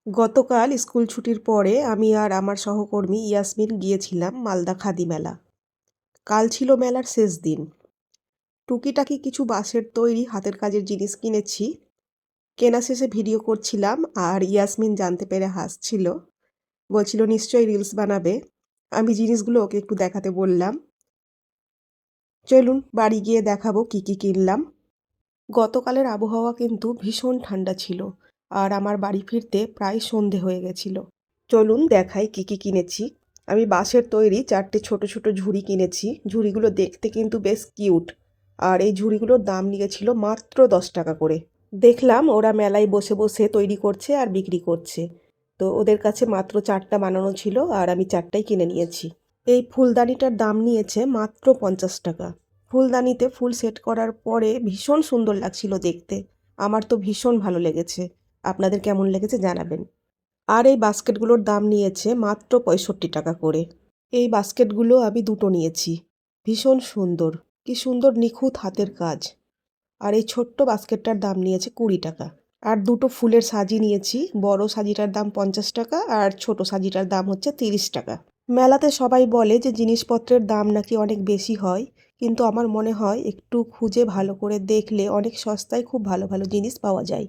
গতকাল স্কুল ছুটির পরে আমি আর আমার সহকর্মী ইয়াসমিন গিয়েছিলাম মালদা খাদি মেলা। কাল ছিল মেলার শেষ দিন। টুকিটাকি কিছু বাঁশের তৈরি হাতের কাজের জিনিস কিনেছি। কেনা শেষে ভিডিও করছিলাম আর ইয়াসমিন জানতে পেরে হাসছিল। বলছিল নিশ্চয়ই রিলস বানাবে। আমি জিনিসগুলো ওকে একটু দেখাতে বললাম। চলুন বাড়ি গিয়ে দেখাবো কি কি কিনলাম। গতকালের আবহাওয়া কিন্তু ভীষণ ঠান্ডা ছিল আর আমার বাড়ি ফিরতে প্রায় সন্ধে হয়ে গেছিল। চলুন দেখাই কি কি কিনেছি। আমি বাঁশের তৈরি 4টে ছোট ছোট ঝুড়ি কিনেছি। ঝুড়িগুলো দেখতে কিন্তু বেশ কিউট। আর এই ঝুড়িগুলোর দাম নিয়েছিল মাত্র 10 টাকা করে। দেখলাম ওরা মেলায় বসে বসে তৈরি করছে আর বিক্রি করছে। তো ওদের কাছে মাত্র 4টা বানানো ছিল আর আমি 4টাই কিনে নিয়েছি। এই ফুলদানিটার দাম নিয়েছে মাত্র 50 টাকা। ফুলদানিতে ফুল সেট করার পরে ভীষণ সুন্দর লাগছিল দেখতে। আমার তো ভীষণ ভালো লেগেছে। আপনাদের কেমন লেগেছে জানাবেন। আর এই বাস্কেটগুলোর দাম নিয়েছে মাত্র 65 টাকা করে। এই বাস্কেটগুলো আমি দুটো নিয়েছি। ভীষণ সুন্দর, কি সুন্দর নিখুঁত হাতের কাজ। আর এই ছোট্ট বাস্কেটটার দাম নিয়েছে 20 টাকা। আর দুটো ফুলের সাজি নিয়েছি। বড় সাজিটার দাম 50 টাকা আর ছোট সাজিটার দাম হচ্ছে 30 টাকা। মেলাতে সবাই বলে যে জিনিসপত্রের দাম নাকি অনেক বেশি হয়, কিন্তু আমার মনে হয় একটু খুঁজে ভালো করে দেখলে অনেক সস্তায় খুব ভালো ভালো জিনিস পাওয়া যায়।